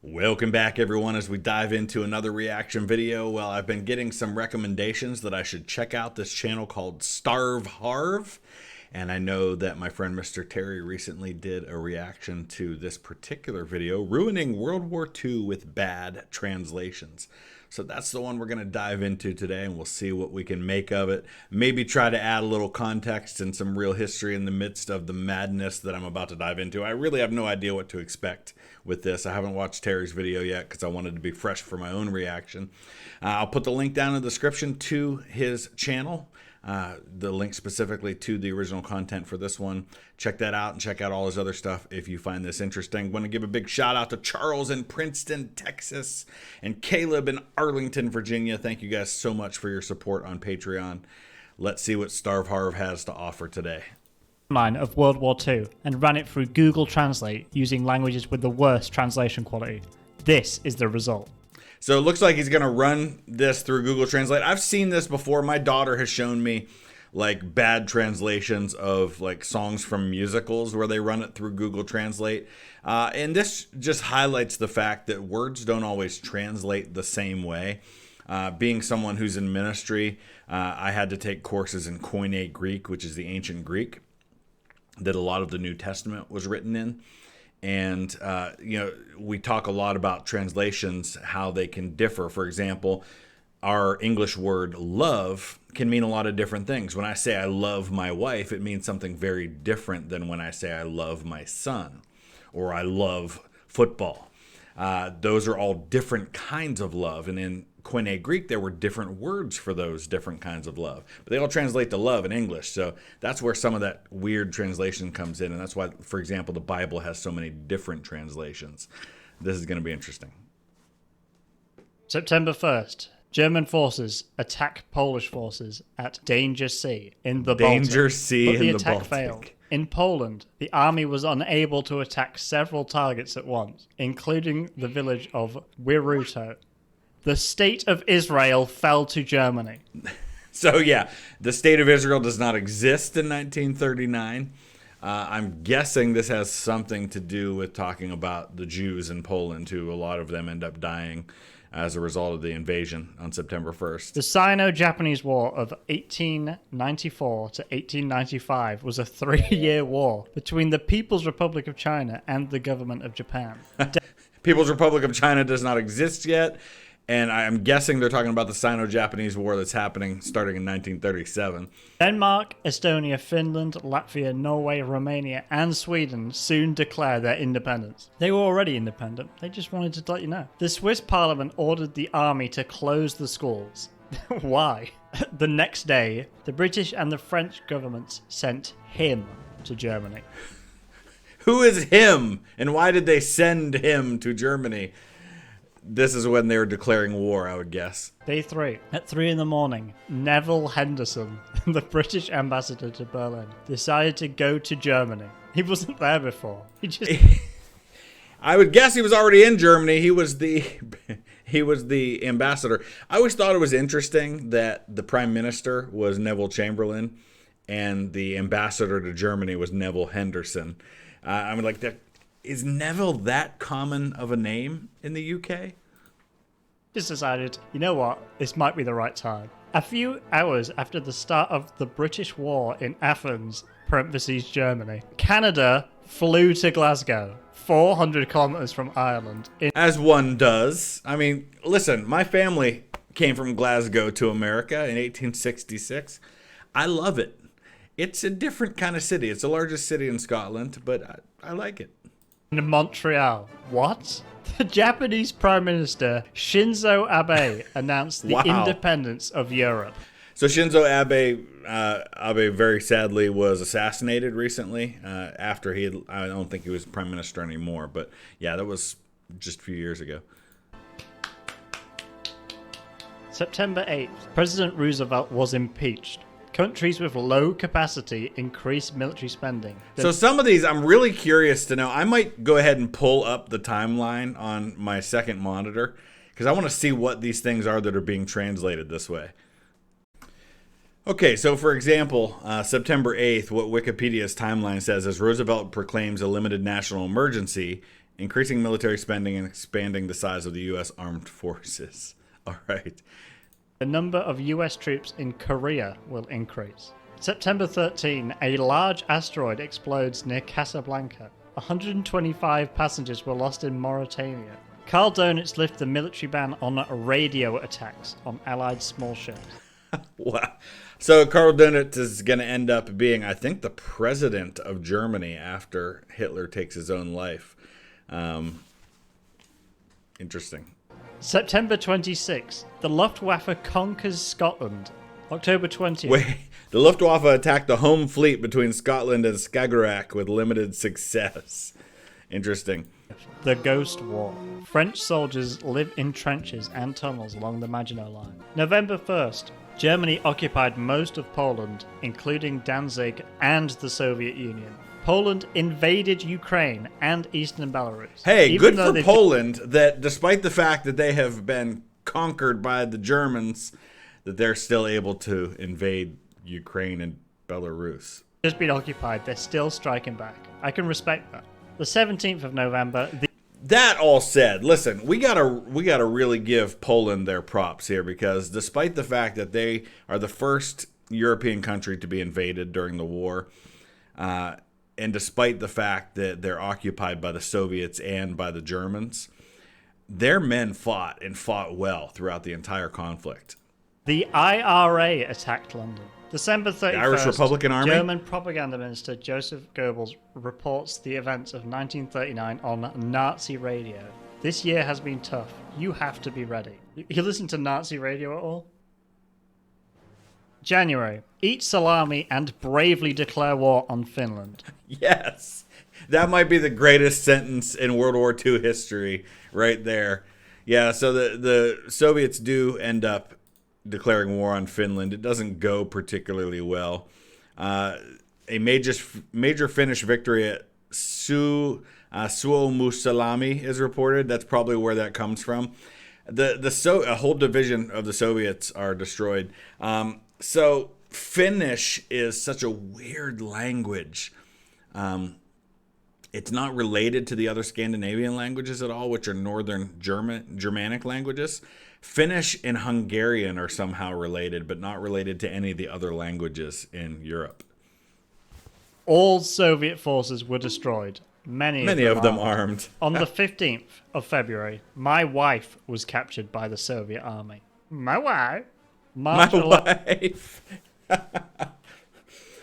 Welcome back, everyone, as we dive into another reaction video. Well, I've been getting some recommendations that I should check out this channel called StarvHarv. And I know that my friend Mr. Terry recently did a reaction to this particular video, ruining World War II with bad translations. So that's the one we're going to dive into today, and we'll see what we can make of it. Maybe try to add a little context and some real history in the midst of the madness that I'm about to dive into. I really have no idea what to expect with this. I haven't watched Terry's video yet because I wanted to be fresh for my own reaction. I'll put the link down in the description to his channel. The link specifically to the original content for this one. Check that out and check out all his other stuff if you find this interesting. I want to give a big shout out to Charles in Princeton, Texas, and Caleb in Arlington, Virginia. Thank you guys so much for your support on Patreon. Let's see what StarvHarv has to offer today. Of World War II and ran it through Google Translate using languages with the worst translation quality. This is the result. So it looks like he's going to run this through Google Translate. I've seen this before. My daughter has shown me like bad translations of like songs from musicals where they run it through Google Translate. And this just highlights the fact that words don't always translate the same way. Being someone who's in ministry, I had to take courses in Koine Greek, which is the ancient Greek that a lot of the New Testament was written in. And, we talk a lot about translations, how they can differ. For example, our English word love can mean a lot of different things. When I say I love my wife, it means something very different than when I say I love my son or I love football. Those are all different kinds of love. And in Koine Greek, there were different words for those different kinds of love. But they all translate to love in English. So that's where some of that weird translation comes in. And that's why, for example, the Bible has so many different translations. This is going to be interesting. September 1st. German forces attack Polish forces at Danger Sea in the Baltic. Danger Sea but the in the attack Baltic. failed. In Poland, the army was unable to attack several targets at once, including the village of Wiruto. The state of Israel fell to Germany. So yeah, the state of Israel does not exist in 1939. I'm guessing this has something to do with talking about the Jews in Poland, who a lot of them end up dying as a result of the invasion on September 1st. The Sino-Japanese War of 1894 to 1895 was a 3-year war between the People's Republic of China and the government of Japan. People's Republic of China does not exist yet. And I'm guessing they're talking about the Sino-Japanese War that's happening starting in 1937. Denmark, Estonia, Finland, Latvia, Norway, Romania, and Sweden soon declared their independence. They were already independent. They just wanted to let you know. The Swiss parliament ordered the army to close the schools. Why? The next day, the British and the French governments sent him to Germany. Who is him? And why did they send him to Germany? This is when they were declaring war, I would guess. Day 3. At 3 in the morning, Neville Henderson, the British ambassador to Berlin, decided to go to Germany. He wasn't there before. I would guess he was already in Germany. He was the ambassador. I always thought it was interesting that the prime minister was Neville Chamberlain and the ambassador to Germany was Neville Henderson. Is Neville that common of a name in the UK? Just decided, you know what, this might be the right time. A few hours after the start of the British War in Athens, parentheses Germany, Canada flew to Glasgow, 400 kilometers from Ireland. As one does. I mean, listen, my family came from Glasgow to America in 1866. I love it. It's a different kind of city. It's the largest city in Scotland, but I like it. In Montreal. What? The Japanese Prime Minister Shinzo Abe announced the independence of Europe. So Shinzo Abe very sadly was assassinated recently after I don't think he was prime minister anymore, but yeah, that was just a few years ago. September 8th, President Roosevelt was impeached. Countries with low capacity increase military spending. So some of these I'm really curious to know. I might go ahead and pull up the timeline on my second monitor because I want to see what these things are that are being translated this way. Okay, so for example, September 8th, what Wikipedia's timeline says is Roosevelt proclaims a limited national emergency increasing military spending and expanding the size of the U.S. armed forces. All right. The number of US troops in Korea will increase. September 13, a large asteroid explodes near Casablanca. 125 passengers were lost in Mauritania. Karl Donitz lifted the military ban on radio attacks on Allied small ships. Wow. So Karl Donitz is going to end up being, I think, the president of Germany after Hitler takes his own life. Interesting. September 26, the Luftwaffe conquers Scotland. October 20th. Wait, the Luftwaffe attacked the home fleet between Scotland and Skagerrak with limited success. Interesting. The Ghost War. French soldiers live in trenches and tunnels along the Maginot Line. November 1st, Germany occupied most of Poland, including Danzig and the Soviet Union. Poland invaded Ukraine and eastern Belarus. Hey, good for Poland that despite the fact that they have been conquered by the Germans, that they're still able to invade Ukraine and Belarus. Just been occupied, they're still striking back. I can respect that. The 17th of November... That all said, listen, we gotta really give Poland their props here, because despite the fact that they are the first European country to be invaded during the war, and despite the fact that they're occupied by the Soviets and by the Germans, their men fought and fought well throughout the entire conflict. The IRA attacked London. December 31st, the Irish Republican Army? German propaganda minister Joseph Goebbels reports the events of 1939 on Nazi radio. This year has been tough. You have to be ready. You listen to Nazi radio at all? January. Eat salami and bravely declare war on Finland. Yes. That might be the greatest sentence in World War II history right there. Yeah, so the Soviets do end up declaring war on Finland. It doesn't go particularly well. A major Finnish victory at Suomussalmi is reported. That's probably where that comes from. A whole division of the Soviets are destroyed. So Finnish is such a weird language. It's not related to the other Scandinavian languages at all, which are Northern Germanic languages. Finnish and Hungarian are somehow related, but not related to any of the other languages in Europe. All Soviet forces were destroyed. Many of them armed. On the 15th of February, my wife was captured by the Soviet army. My wife? My wife.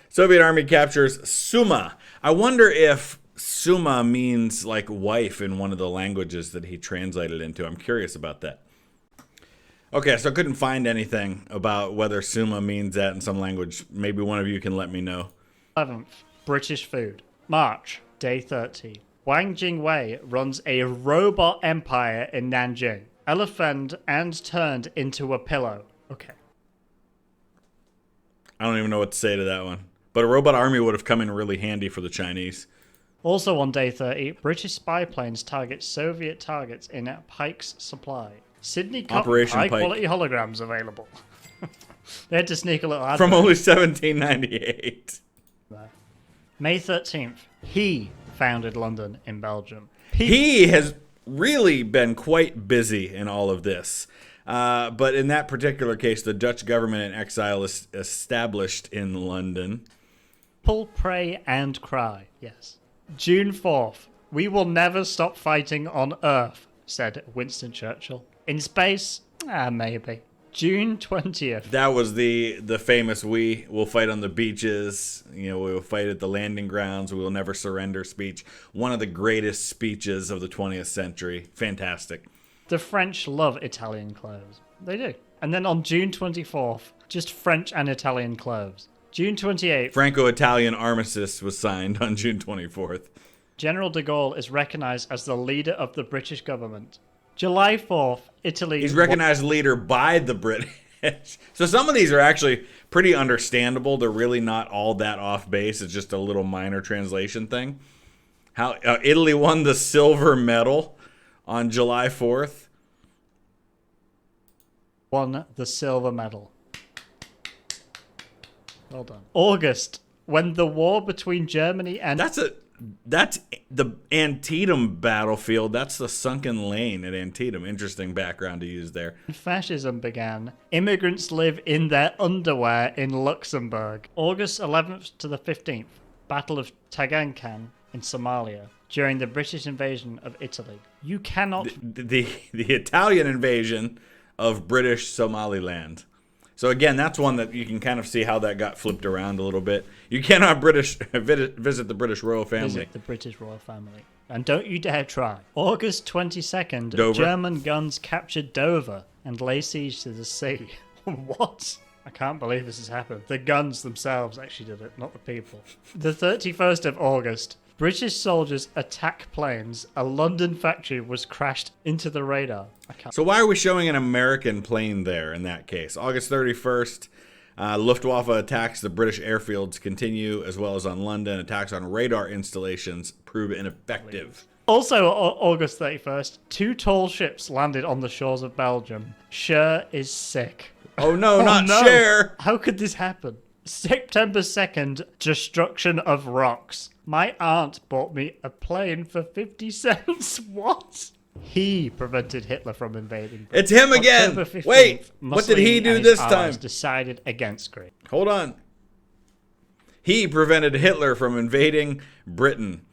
Soviet army captures Suma. I wonder if Suma means like wife in one of the languages that he translated into. I'm curious about that. Okay, so I couldn't find anything about whether Suma means that in some language. Maybe one of you can let me know. 11th, British food. March, day 30. Wang Jingwei runs a robot empire in Nanjing. Elephant and turned into a pillow. Okay. I don't even know what to say to that one. But a robot army would have come in really handy for the Chinese. Also on day 30, British spy planes target Soviet targets in Pike's Supply. Sydney Operation Pike. High-quality holograms available. They had to sneak a little ad from only 1798. May 13th, he founded London in Belgium. He has really been quite busy in all of this. But in that particular case, the Dutch government in exile is established in London. Pull, pray, and cry. Yes. June 4th. We will never stop fighting on Earth, said Winston Churchill. In space? Maybe. June 20th. That was the famous "we will fight on the beaches, we will fight at the landing grounds, we will never surrender" speech. One of the greatest speeches of the 20th century. Fantastic. The French love Italian clothes. They do. And then on June 24th, just French and Italian clothes. June 28th. Franco-Italian armistice was signed on June 24th. General de Gaulle is recognized as the leader of the British government. July 4th, Italy... He's recognized leader by the British. So some of these are actually pretty understandable. They're really not all that off base. It's just a little minor translation thing. How Italy won the silver medal on July 4th. Won the silver medal. Well done. August, when the war between Germany and... That's the Antietam battlefield. That's the sunken lane at Antietam. Interesting background to use there. Fascism began. Immigrants live in their underwear in Luxembourg. August 11th to the 15th, Battle of Tagankan in Somalia during the British invasion of Italy. You cannot... The Italian invasion of British Somaliland. So again, that's one that you can kind of see how that got flipped around a little bit. You cannot visit the British royal family. Visit the British royal family. And don't you dare try. August 22nd, Dover. German guns captured Dover and lay siege to the sea. What? I can't believe this has happened. The guns themselves actually did it, not the people. The 31st of August, British soldiers attack planes. A London factory was crashed into the radar. So why are we showing an American plane there in that case? August 31st, Luftwaffe attacks the British airfields continue, as well as on London. Attacks on radar installations prove ineffective. Also, August 31st, 2 tall ships landed on the shores of Belgium. Cher is sick. Oh no, not no. Cher! How could this happen? September 2nd, destruction of rocks. My aunt bought me a plane for 50 cents. What? He prevented Hitler from invading Britain. It's him again! October 15th, Wait, what did he Mussolini do and this his time? allies decided against Greece. Hold on. He prevented Hitler from invading Britain.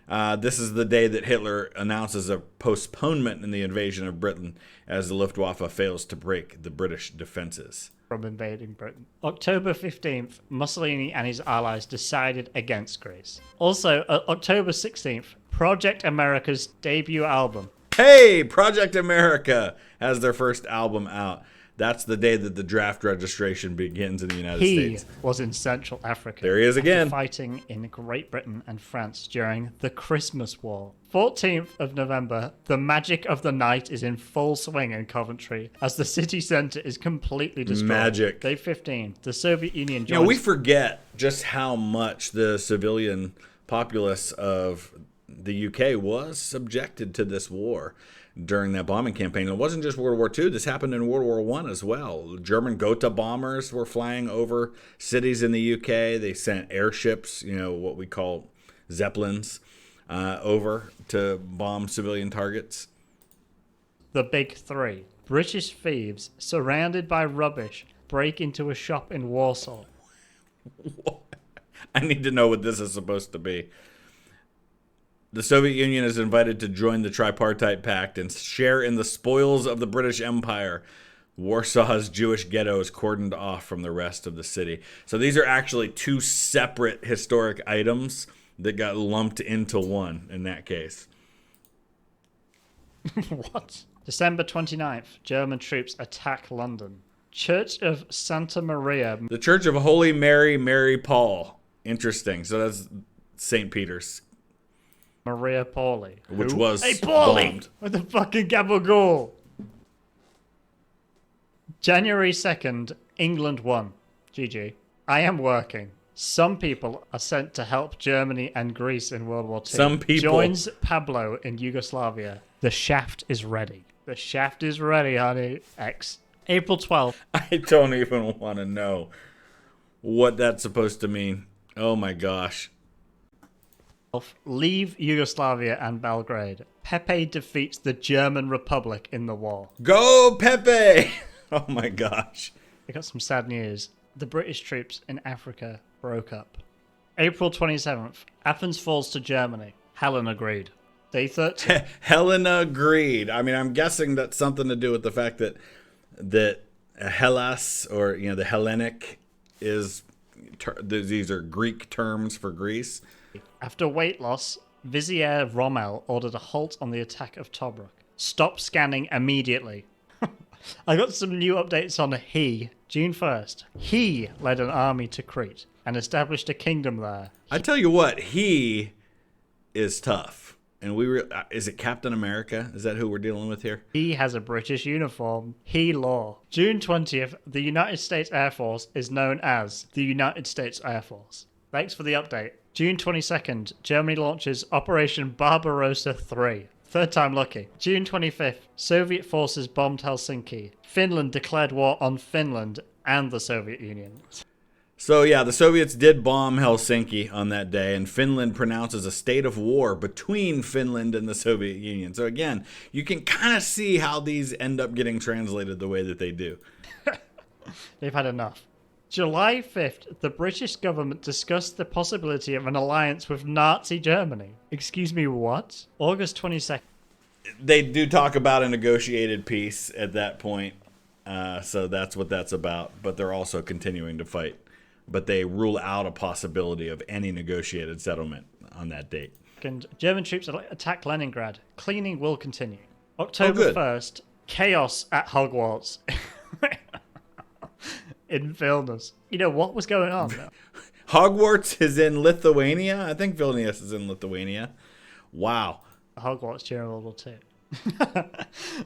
This is the day that Hitler announces a postponement in the invasion of Britain as the Luftwaffe fails to break the British defenses. From invading Britain. October 15th, Mussolini and his allies decided against Greece. Also, October 16th, Project America's debut album. Hey, Project America has their first album out. That's the day that the draft registration begins in the United States. He was in Central Africa. There he is again. Fighting in Great Britain and France during the Christmas War. 14th of November, the magic of the night is in full swing in Coventry as the city centre is completely destroyed. Magic. Day 15, the Soviet Union joins... You know, we forget just how much the civilian populace of the UK was subjected to this war during that bombing campaign. It wasn't just World War II. This happened in World War I as well. German Gotha bombers were flying over cities in the UK. They sent airships, you know, what we call Zeppelins, over to bomb civilian targets. The Big Three. British thieves, surrounded by rubbish, break into a shop in Warsaw. What? I need to know what this is supposed to be. The Soviet Union is invited to join the Tripartite Pact and share in the spoils of the British Empire. Warsaw's Jewish ghetto is cordoned off from the rest of the city. So these are actually 2 separate historic items that got lumped into one in that case. What? December 29th, German troops attack London. Church of Santa Maria. The Church of Holy Mary, Mary Paul. Interesting. So that's St. Peter's. Maria Pauli. Which was Hey, Pauli! bombed. With the fucking gabagool. January 2nd, England won. GG. I am working. Some people are sent to help Germany and Greece in World War II. Some people. Joins Pablo in Yugoslavia. The shaft is ready. The shaft is ready, honey. X. April 12th. I don't even want to know what that's supposed to mean. Oh my gosh. Leave Yugoslavia and Belgrade. Pepe defeats the German Republic in the war. Go Pepe! Oh my gosh. I got some sad news. The British troops in Africa broke up. April 27th. Athens falls to Germany. Helen agreed. Day 13. Helena agreed. I mean, I'm guessing that's something to do with the fact that Hellas, or you know, the Hellenic, is these are Greek terms for Greece. After weight loss, Vizier Rommel ordered a halt on the attack of Tobruk. Stop scanning immediately. I got some new updates on he. June 1st. He led an army to Crete and established a kingdom there. I tell you what, he is tough. And is it Captain America? Is that who we're dealing with here? He has a British uniform. He law. June 20th, the United States Air Force is known as the United States Air Force. Thanks for the update. June 22nd, Germany launches Operation Barbarossa 3. Third time lucky. June 25th, Soviet forces bombed Helsinki. Finland declared war on Finland and the Soviet Union. So yeah, the Soviets did bomb Helsinki on that day, and Finland pronounces a state of war between Finland and the Soviet Union. So again, you can kind of see how these end up getting translated the way that they do. They've had enough. July 5th, the British government discussed the possibility of an alliance with Nazi Germany. Excuse me, what? August 22nd. They do talk about a negotiated peace at that point, so that's what that's about. But they're also continuing to fight. But they rule out a possibility of any negotiated settlement on that date. German troops attack Leningrad. Cleaning will continue. October 1st, chaos at Hogwarts. In Vilnius. You know, what was going on though? Hogwarts is in Lithuania? I think Vilnius is in Lithuania. Wow. Hogwarts during World War II.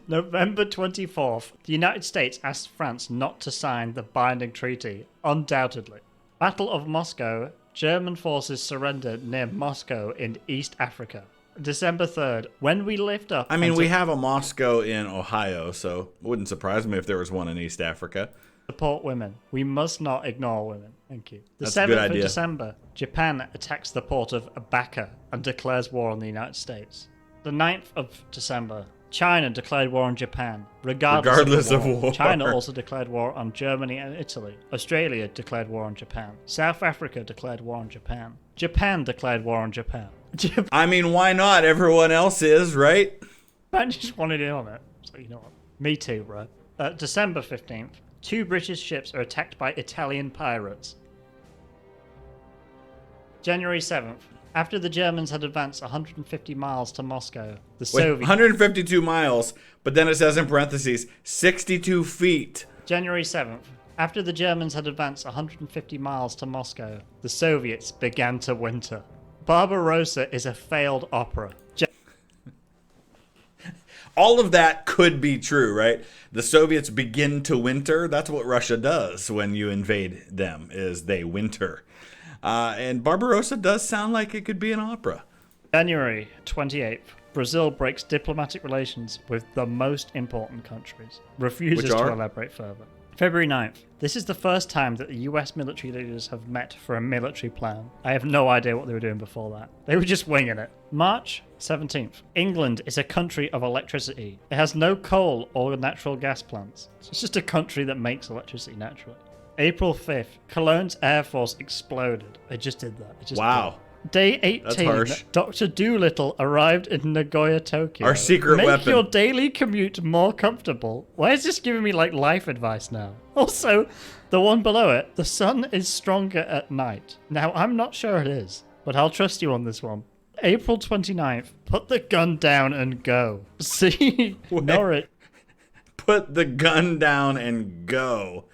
November 24th, the United States asked France not to sign the binding treaty, undoubtedly. Battle of Moscow, German forces surrendered near Moscow in East Africa. December 3rd, when we lift up... I mean, we have a Moscow in Ohio, so it wouldn't surprise me if there was one in East Africa. Support women. We must not ignore women. Thank you. The That's a 7th good of idea. December, Japan attacks the port of Baka and declares war on the United States. The 9th of December, China declared war on Japan, regardless of war. China also declared war on Germany and Italy. Australia declared war on Japan. South Africa declared war on Japan. Japan declared war on Japan. I mean, why not? Everyone else is, right? Japan just wanted in on it. So you know what? Me too, bro. December 15th, 2 British ships are attacked by Italian pirates. January 7th, after the Germans had advanced 150 miles to Moscow, the Soviets... 152 miles, but then it says in parentheses, 62 feet. January 7th, after the Germans had advanced 150 miles to Moscow, the Soviets began to winter. Barbarossa is a failed opera. All of that could be true, right? The Soviets begin to winter. That's what Russia does when you invade them, is they winter. And Barbarossa does sound like it could be an opera. January 28th, Brazil breaks diplomatic relations with the most important countries. Refuses to elaborate further. February 9th. This is the first time that the US military leaders have met for a military plan. I have no idea what they were doing before that. They were just winging it. March 17th. England is a country of electricity. It has no coal or natural gas plants. It's just a country that makes electricity naturally. April 5th. Cologne's Air Force exploded. They just did that. Wow. Day 18, That's harsh. Dr. Dolittle arrived in Nagoya, Tokyo. Our secret Make weapon. your daily commute more comfortable. Why is this giving me like life advice now? Also, the one below it, the sun is stronger at night. Now, I'm not sure it is, but I'll trust you on this one. April 29th, put the gun down and go. See, Norwich. Put the gun down and go.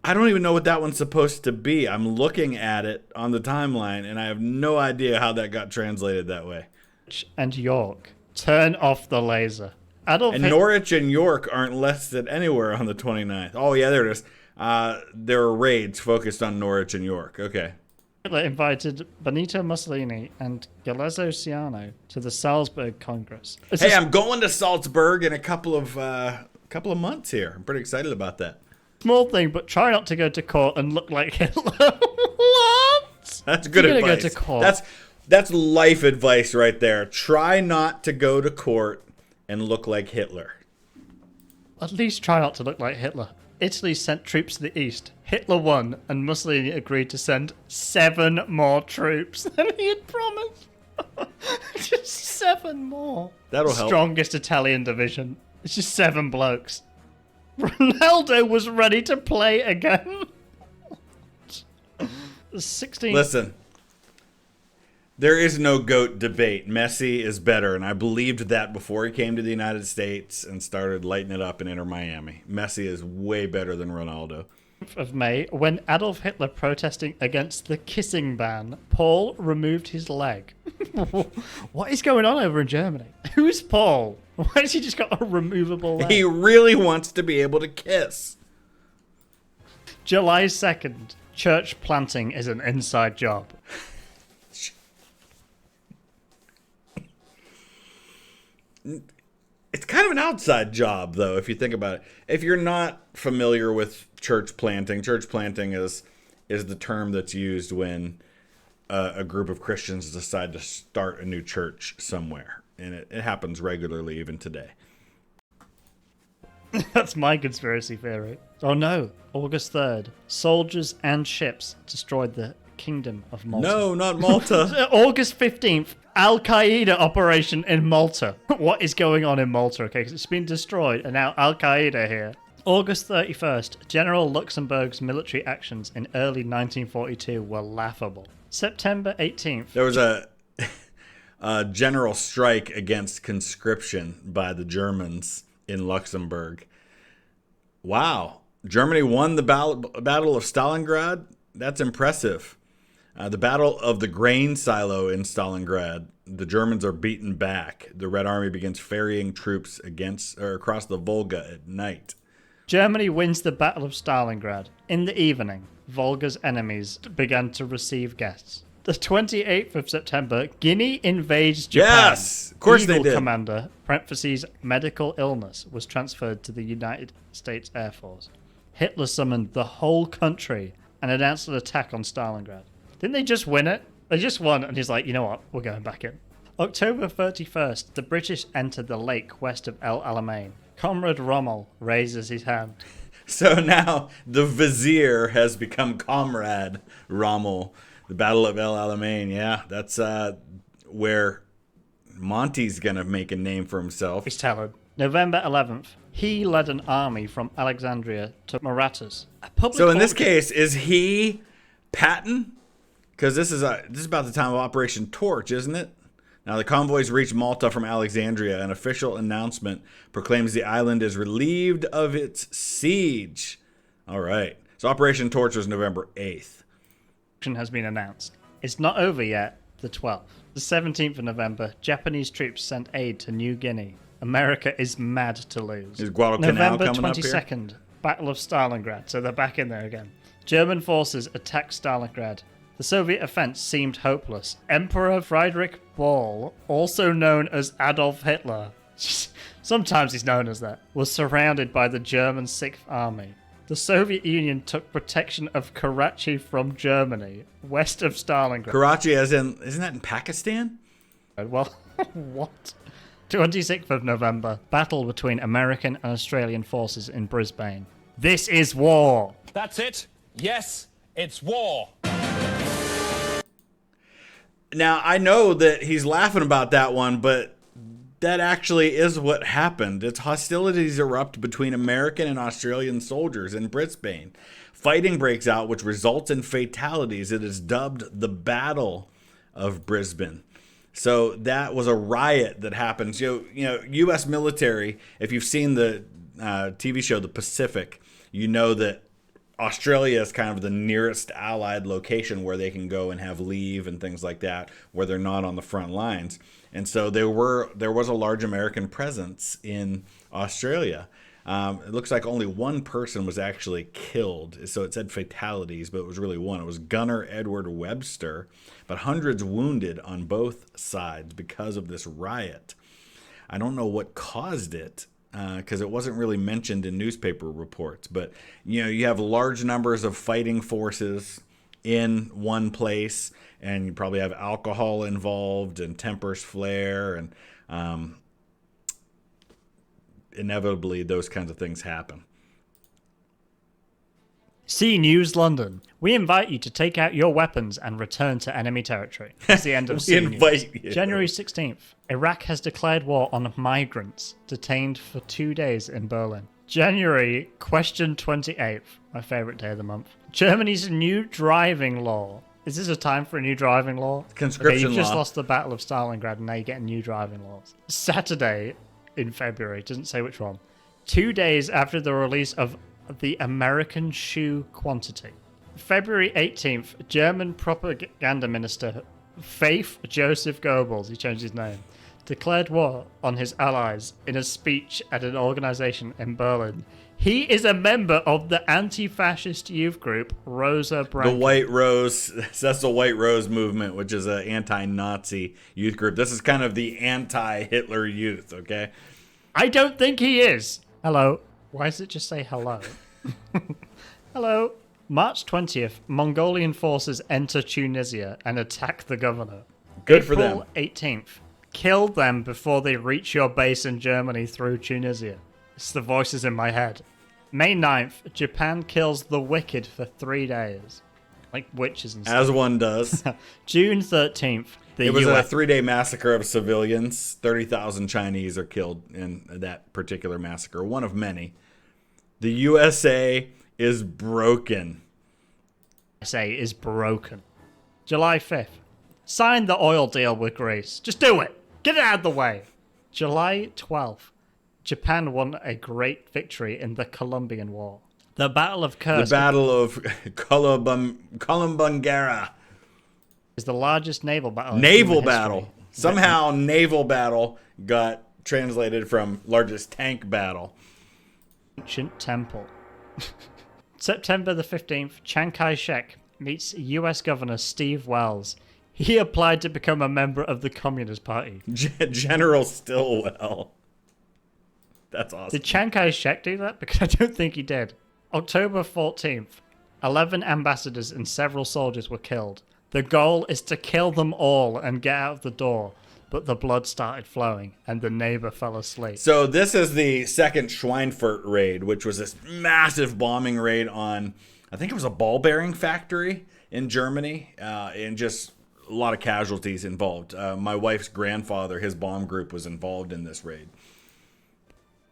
I don't even know what that one's supposed to be. I'm looking at it on the timeline, and I have no idea how that got translated that way. And York, turn off the laser. Norwich and York aren't listed anywhere on the 29th. Oh, yeah, there it is. There are raids focused on Norwich and York. Okay. Hitler invited Benito Mussolini and Galeazzo Ciano to the Salzburg Congress. I'm going to Salzburg in a couple of months here. I'm pretty excited about that. Small thing, but try not to go to court and look like Hitler. What? That's good advice. Go to court. That's life advice right there. Try not to go to court and look like Hitler. At least try not to look like Hitler. Italy sent troops to the east. Hitler won, and Mussolini agreed to send 7 more troops than he had promised. Just 7 more. That'll help. Strongest Italian division. It's just 7 blokes. Ronaldo was ready to play again. 16. Listen, there is no GOAT debate. Messi is better, and I believed that before he came to the United States and started lighting it up in Inter Miami. Messi is way better than Ronaldo. Of May, when Adolf Hitler protesting against the kissing ban, Paul removed his leg. What is going on over in Germany? Who's Paul? Why has he just got a removable leg? He really wants to be able to kiss. July 2nd, church planting is an inside job. It's kind of an outside job, though, if you think about it. If you're not familiar with church planting is is the term that's used when a group of Christians decide to start a new church somewhere. And it happens regularly even today. That's my conspiracy theory. Oh no, August 3rd. Soldiers and ships destroyed the Kingdom of Malta. No, not Malta. August 15th, Al-Qaeda operation in Malta. What is going on in Malta? Okay, because it's been destroyed and now Al-Qaeda here. August 31st, General Luxembourg's military actions in early 1942 were laughable. September 18th. There was a general strike against conscription by the Germans in Luxembourg. Wow. Germany won the Battle of Stalingrad? That's impressive. The Battle of the Grain Silo in Stalingrad. The Germans are beaten back. The Red Army begins ferrying troops across the Volga at night. Germany wins the Battle of Stalingrad. In the evening, Volga's enemies began to receive guests. The 28th of September, Guinea invades Japan. Yes, of course Eagle they did. Commander, parentheses, medical illness, was transferred to the United States Air Force. Hitler summoned the whole country and announced an attack on Stalingrad. Didn't they just win it? They just won, and he's like, you know what, we're going back in. October 31st, the British entered the lake west of El Alamein. Comrade Rommel raises his hand. So now the Vizier has become Comrade Rommel. The Battle of El Alamein, yeah, that's where Monty's going to make a name for himself. He's telling. November 11th, he led an army from Alexandria to Marathas. So in this case, is he Patton? Because this is about the time of Operation Torch, isn't it? Now the convoys reach Malta from Alexandria. An official announcement proclaims the island is relieved of its siege. All right. So Operation Torch was November 8th. Has been announced. It's not over yet, the 12th. The 17th of November, Japanese troops sent aid to New Guinea. America is mad to lose. Is Guadalcanal November coming 22nd, Battle of Stalingrad. So they're back in there again. German forces attack Stalingrad. The Soviet offense seemed hopeless. Emperor Friedrich Ball, also known as Adolf Hitler, sometimes he's known as that, was surrounded by the German Sixth Army. The Soviet Union took protection of Karachi from Germany, west of Stalingrad. Karachi as in, isn't that in Pakistan? Well, what? 26th of November, battle between American and Australian forces in Brisbane. This is war. That's it. Yes, it's war. Now, I know that he's laughing about that one, but that actually is what happened. It's hostilities erupt between American and Australian soldiers in Brisbane. Fighting breaks out, which results in fatalities. It is dubbed the Battle of Brisbane. So that was a riot that happens. You know, U.S. military, if you've seen the TV show The Pacific, you know that Australia is kind of the nearest allied location where they can go and have leave and things like that, where they're not on the front lines. And so there was a large American presence in Australia. It looks like only one person was actually killed. So it said fatalities, but it was really one. It was Gunner Edward Webster, but hundreds wounded on both sides because of this riot. I don't know what caused it, because it wasn't really mentioned in newspaper reports. But, you know, you have large numbers of fighting forces in one place, and you probably have alcohol involved and tempers flare, and inevitably those kinds of things happen. C News London. We invite you to take out your weapons and return to enemy territory. That's the end of C News. You. January 16th. Iraq has declared war on migrants detained for 2 days in Berlin. January question 28th. My favorite day of the month. Germany's new driving law. Is this a time for a new driving law? Conscription you've just law. lost the Battle of Stalingrad and now you're getting new driving laws. Saturday in February. Doesn't say which one. 2 days after the release of the American shoe quantity. February 18th, German propaganda minister Faith Joseph Goebbels, he changed his name, declared war on his allies in a speech at an organization in Berlin. He is a member of the anti-fascist youth group Rosa Branca. The White Rose, that's the White Rose movement, which is an anti-Nazi youth group. This is kind of the anti-Hitler youth, okay? I don't think he is. Hello. Why does it just say hello? Hello. March 20th, Mongolian forces enter Tunisia and attack the governor. Good for them. April 18th, kill them before they reach your base in Germany through Tunisia. It's the voices in my head. May 9th, Japan kills the wicked for 3 days. Like witches and stuff. As one does. June 13th, It was a 3-day massacre of civilians. 30,000 Chinese are killed in that particular massacre, one of many. The USA is broken. USA is broken. July 5th, sign the oil deal with Greece. Just do it. Get it out of the way. July 12th, Japan won a great victory in the Colombian War. The Battle of Kursk. The Battle of Columbangara. Is the largest naval battle. Naval battle. Somehow naval battle got translated from largest tank battle. Ancient temple. September the 15th, Chiang Kai-shek meets US Governor Steve Wells. He applied to become a member of the Communist Party. General Stilwell. That's awesome. Did Chiang Kai-shek do that? Because I don't think he did. October 14th, 11 ambassadors and several soldiers were killed. The goal is to kill them all and get out of the door, but the blood started flowing and the neighbor fell asleep. So this is the second Schweinfurt raid, which was this massive bombing raid on, I think it was a ball bearing factory in Germany, and just a lot of casualties involved. My wife's grandfather, his bomb group was involved in this raid.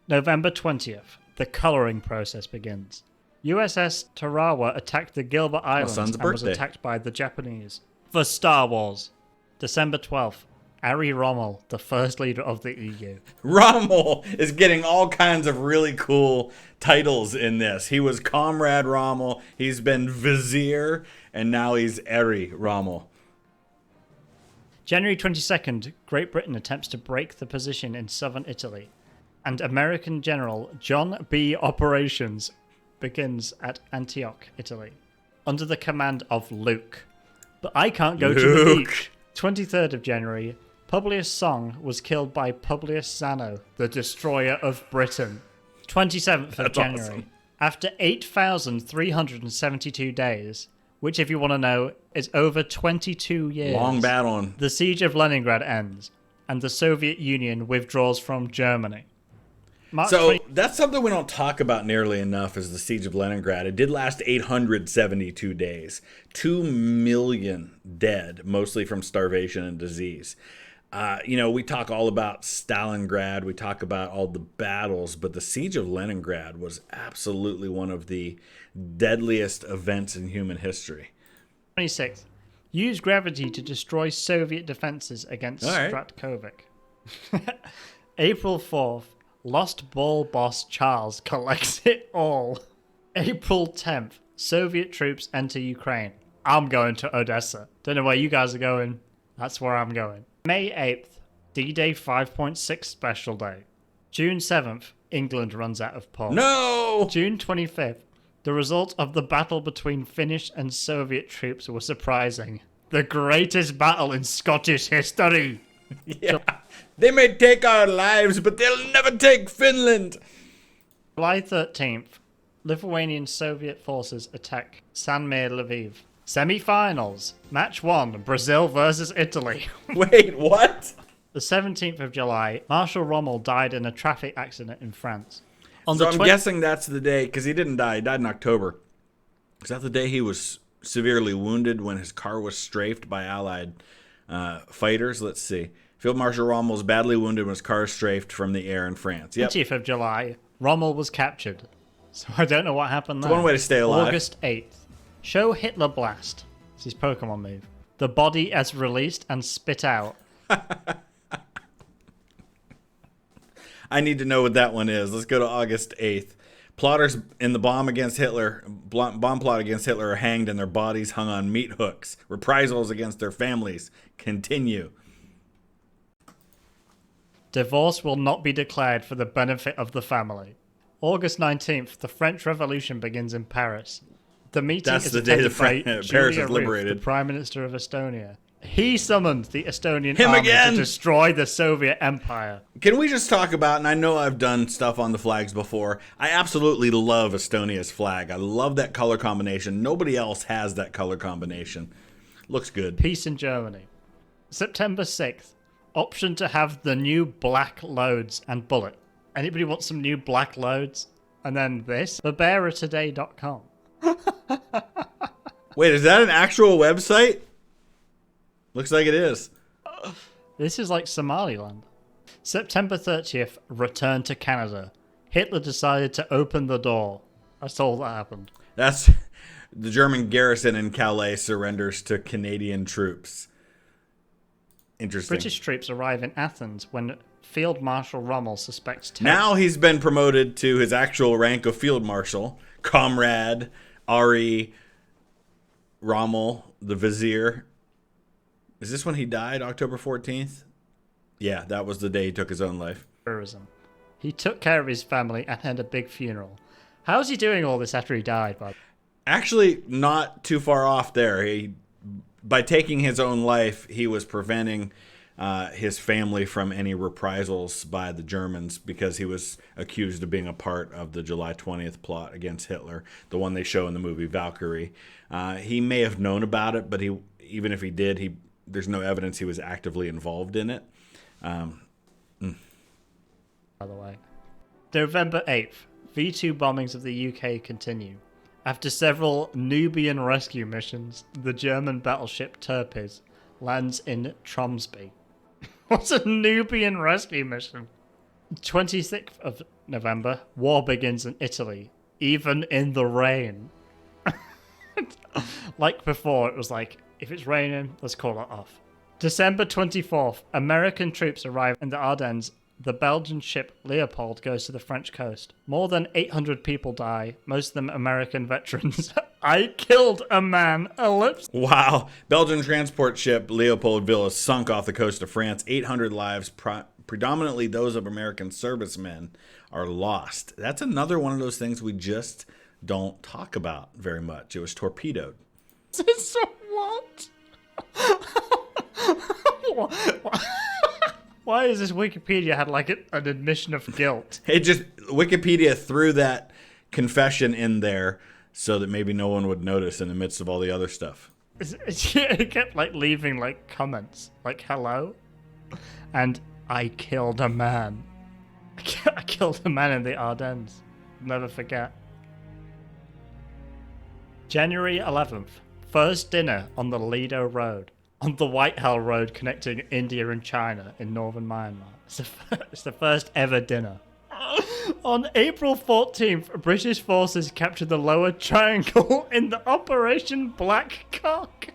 November 20th, the coloring process begins. USS Tarawa attacked the Gilbert Islands son's and was birthday. attacked by the Japanese. For Star Wars. December 12th, Ari Rommel, the first leader of the EU. Rommel is getting all kinds of really cool titles in this. He was Comrade Rommel, he's been Vizier, and now he's Ari Rommel. January 22nd, Great Britain attempts to break the position in southern Italy. And American General John B. Operations begins at Antioch, Italy, under the command of Luke. But I can't go to the beach. 23rd of January, Publius Song was killed by Publius Zano, the destroyer of Britain. 27th of January, awesome. After 8,372 days, which if you want to know is over 22 years, Long battling. the siege of Leningrad ends, and the Soviet Union withdraws from Germany. March So 20 that's something we don't talk about nearly enough is the siege of Leningrad. It did last 872 days. 2 million dead, mostly from starvation and disease. We talk all about Stalingrad. We talk about all the battles, but the siege of Leningrad was absolutely one of the deadliest events in human history. 26th. Use gravity to destroy Soviet defenses against All right. Stratkovic. April 4th. Lost ball boss Charles collects it all. April 10th. Soviet troops enter Ukraine. I'm going to Odessa. Don't know where you guys are going. That's where I'm going. May 8th. D-Day 5.6 Special Day. June 7th. England runs out of port. No! June 25th. The result of the battle between Finnish and Soviet troops was surprising. The greatest battle in Scottish history. Yeah. They may take our lives, but they'll never take Finland. July 13th. Lithuanian Soviet forces attack Sanmir Lviv. Semi-finals. Match 1. Brazil versus Italy. Wait, what? The 17th of July. Marshal Rommel died in a traffic accident in France. On So the I'm guessing that's the day, because he didn't die. He died in October. Is that the day he was severely wounded when his car was strafed by Allied fighters? Let's see. Field Marshal Rommel was badly wounded when his car strafed from the air in France. Yep. 20th of July. Rommel was captured. So I don't know what happened there. One way to stay alive. August 8th. Show Hitler Blast. It's his Pokemon move. The body as released and spit out. I need to know what that one is. Let's go to August 8th. Plotters in the bomb plot against Hitler are hanged and their bodies hung on meat hooks. Reprisals against their families continue. Divorce will not be declared for the benefit of the family. August 19th, the French Revolution begins in Paris. The meeting That's is the day attended by Paris Julia is Ruth, liberated. the Prime Minister of Estonia. He summoned the Estonian Him army again! to destroy the Soviet Empire. Can we just talk about, and I know I've done stuff on the flags before, I absolutely love Estonia's flag. I love that color combination. Nobody else has that color combination. Looks good. Peace in Germany. September 6th. Option to have the new black loads and bullet. Anybody want some new black loads? And then this. TheBearerToday.com. Wait, is that an actual website? Looks like it is. This is like Somaliland. September 30th. Return to Canada. Hitler decided to open the door. That's all that happened. That's the German garrison in Calais surrenders to Canadian troops. Interesting. British troops arrive in Athens when Field Marshal Rommel suspects terror. Now he's been promoted to his actual rank of Field Marshal, Comrade Ari Rommel, the Vizier. Is this when he died, October 14th? Yeah, that was the day he took his own life. Terrorism. He took care of his family and had a big funeral. How's he doing all this after he died, Bob? Actually, not too far off there. By taking his own life, he was preventing his family from any reprisals by the Germans because he was accused of being a part of the July 20th plot against Hitler, the one they show in the movie Valkyrie. He may have known about it, but even if he did, there's no evidence he was actively involved in it. By the way. November 8th. V2 bombings of the UK continue. After several Nubian rescue missions, the German battleship Tirpitz lands in Tromsby. What's a Nubian rescue mission? 26th of November, war begins in Italy, even in the rain. Like before, it was like, if it's raining, let's call it off. December 24th, American troops arrive in the Ardennes. The Belgian ship Leopold goes to the French coast. More than 800 people die, most of them American veterans. I killed a man. Ellipse. Wow. Belgian transport ship Leopoldville is sunk off the coast of France. 800 lives, predominantly those of American servicemen, are lost. That's another one of those things we just don't talk about very much. It was torpedoed. So what? Why is this Wikipedia had like an admission of guilt? Wikipedia threw that confession in there so that maybe no one would notice in the midst of all the other stuff. It kept like leaving like comments like hello and I killed a man. I killed a man in the Ardennes. Never forget. January 11th. First dinner on the Lido Road. On the Whitehall Road connecting India and China in northern Myanmar. It's the first ever dinner. On April 14th, British forces captured the Lower Triangle in the Operation Black Cock.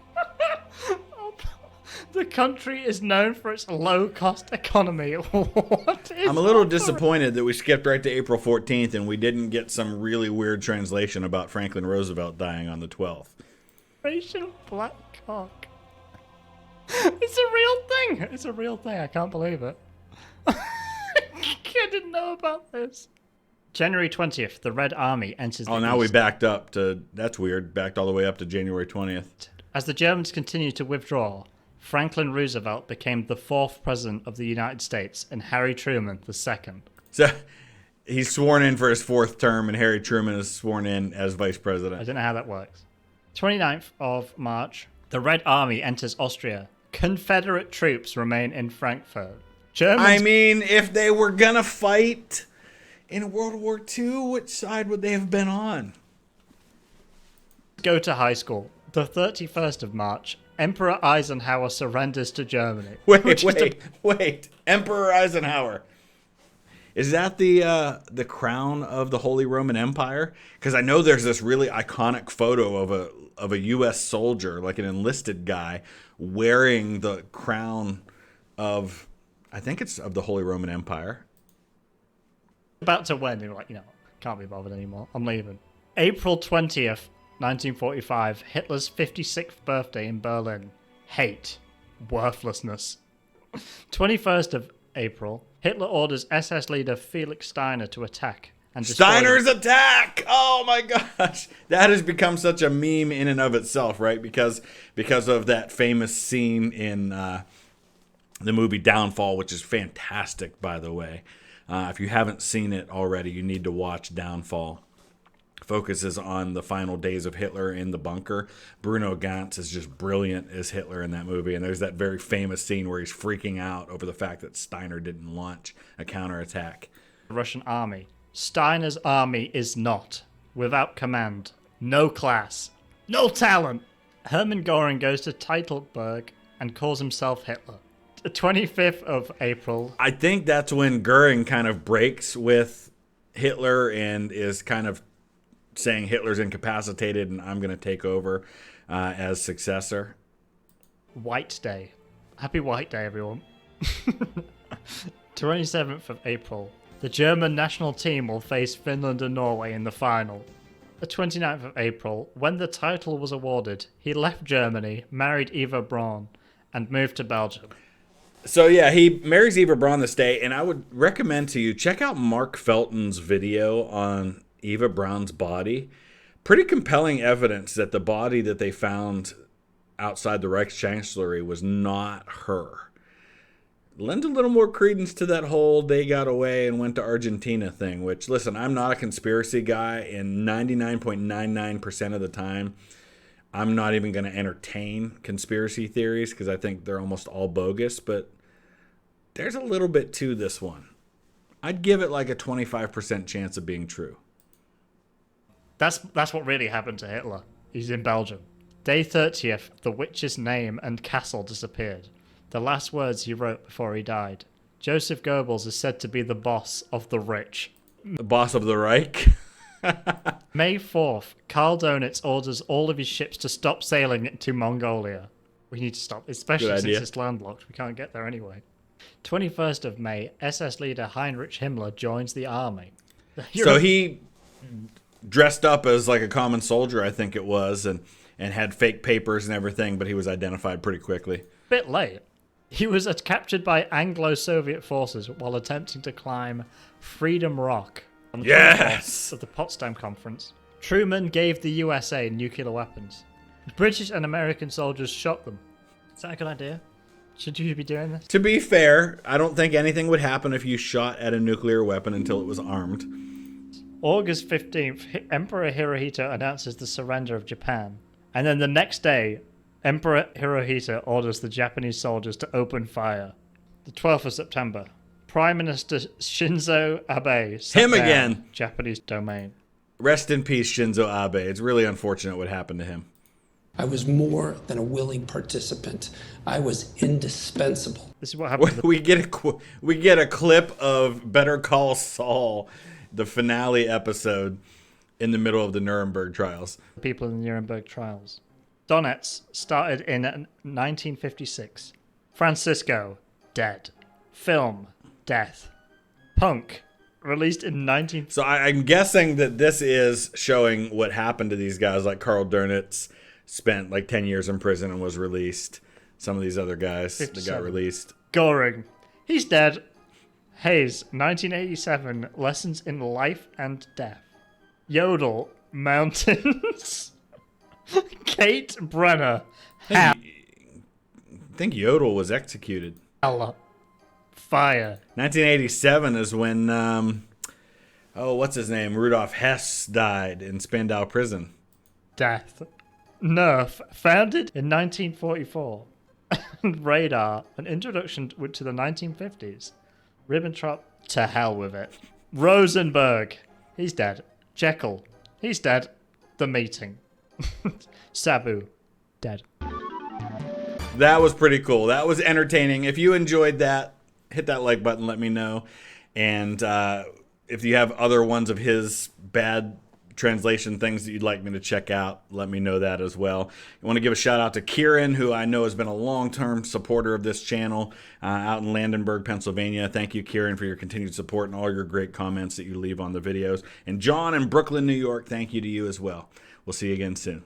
The country is known for its low-cost economy. I'm a little disappointed that we skipped right to April 14th and we didn't get some really weird translation about Franklin Roosevelt dying on the 12th. Operation Black Cock. It's a real thing. It's a real thing. I can't believe it. I didn't know about this. January 20th, the Red Army enters the now East. we backed up to, that's weird, backed all the way up to January 20th. As the Germans continued to withdraw, Franklin Roosevelt became the fourth president of the United States and Harry Truman the second. So he's sworn in for his fourth term and Harry Truman is sworn in as vice president. I don't know how that works. 29th of March, the Red Army enters Austria. Confederate troops remain in Frankfurt. I mean, if they were gonna fight in World War II, which side would they have been on? Go to high school. The 31st of March, Emperor Eisenhower surrenders to Germany. Wait. Emperor Eisenhower. Is that the crown of the Holy Roman Empire? Because I know there's this really iconic photo of a U.S. soldier, like an enlisted guy, wearing the crown of, I think it's of the Holy Roman Empire. About to win, they were like, can't be bothered anymore. I'm leaving. April 20th, 1945, Hitler's 56th birthday in Berlin. Hate. Worthlessness. 21st of April, Hitler orders SS leader Felix Steiner to attack and destroy them. Steiner's attack! Oh my gosh. That has become such a meme in and of itself, right? Because of that famous scene in the movie Downfall, which is fantastic, by the way. If you haven't seen it already, you need to watch Downfall. Focuses on the final days of Hitler in the bunker. Bruno Ganz is just brilliant as Hitler in that movie. And there's that very famous scene where he's freaking out over the fact that Steiner didn't launch a counterattack. The Russian army. Steiner's army is not. Without command. No class. No talent. Hermann Göring goes to Teutoburg and calls himself Hitler. The 25th of April. I think that's when Göring kind of breaks with Hitler and is kind of saying Hitler's incapacitated and I'm going to take over as successor. White Day. Happy White Day, everyone. 27th of April. The German national team will face Finland and Norway in the final. The 29th of April. When the title was awarded, he left Germany, married Eva Braun, and moved to Belgium. So yeah, he marries Eva Braun this day, and I would recommend to you, check out Mark Felton's video on Eva Braun's body. Pretty compelling evidence that the body that they found outside the Reichschancellery was not her. Lends a little more credence to that whole they got away and went to Argentina thing, which, listen, I'm not a conspiracy guy, and 99.99% of the time, I'm not even going to entertain conspiracy theories because I think they're almost all bogus, but there's a little bit to this one. I'd give it like a 25% chance of being true. That's what really happened to Hitler. He's in Belgium. Day 30th, the witch's name and castle disappeared. The last words he wrote before he died. Joseph Goebbels is said to be the boss of the rich. The boss of the Reich? May 4th, Karl Donitz orders all of his ships to stop sailing to Mongolia. We need to stop, especially since it's landlocked. We can't get there anyway. 21st of May, SS leader Heinrich Himmler joins the army. So he dressed up as like a common soldier, I think it was, and had fake papers and everything, but he was identified pretty quickly. Bit late. He was captured by Anglo-Soviet forces while attempting to climb Freedom Rock on the 24th of the Potsdam Conference. Truman gave the USA nuclear weapons. British and American soldiers shot them. Is that a good idea? Should you be doing this? To be fair, I don't think anything would happen if you shot at a nuclear weapon until it was armed. August 15th, Emperor Hirohito announces the surrender of Japan. And then the next day, Emperor Hirohito orders the Japanese soldiers to open fire. The 12th of September, Prime Minister Shinzo Abe Him again. Japanese domain. Rest in peace, Shinzo Abe. It's really unfortunate what happened to him. I was more than a willing participant. I was indispensable. This is what happened. We get a clip of Better Call Saul, the finale episode, in the middle of the Nuremberg trials. People in the Nuremberg trials. Donetsk started in 1956. Francisco, dead. Film, death. Punk, released in 19... So I'm guessing that this is showing what happened to these guys, like Karl Donitz spent like 10 years in prison and was released. Some of these other guys that got released. Göring, he's dead. Hayes, 1987, Lessons in Life and Death. Yodel, Mountains. Kate Brenner, I think Yodel was executed. Hell. Fire. 1987 is when, what's his name? Rudolf Hess died in Spandau Prison. Death. Nerf, founded in 1944. Radar, an introduction to the 1950s. Ribbentrop, to hell with it. Rosenberg, he's dead. Jekyll, he's dead. The Meeting. Sabu, dead. That was pretty cool. That was entertaining. If you enjoyed that, hit that like button, let me know. And if you have other ones of his bad translation things that you'd like me to check out, let me know that as well. I want to give a shout out to Kieran, who I know has been a long-term supporter of this channel out in Landenberg, Pennsylvania. Thank you, Kieran, for your continued support and all your great comments that you leave on the videos. And John in Brooklyn, New York, thank you to you as well. We'll see you again soon.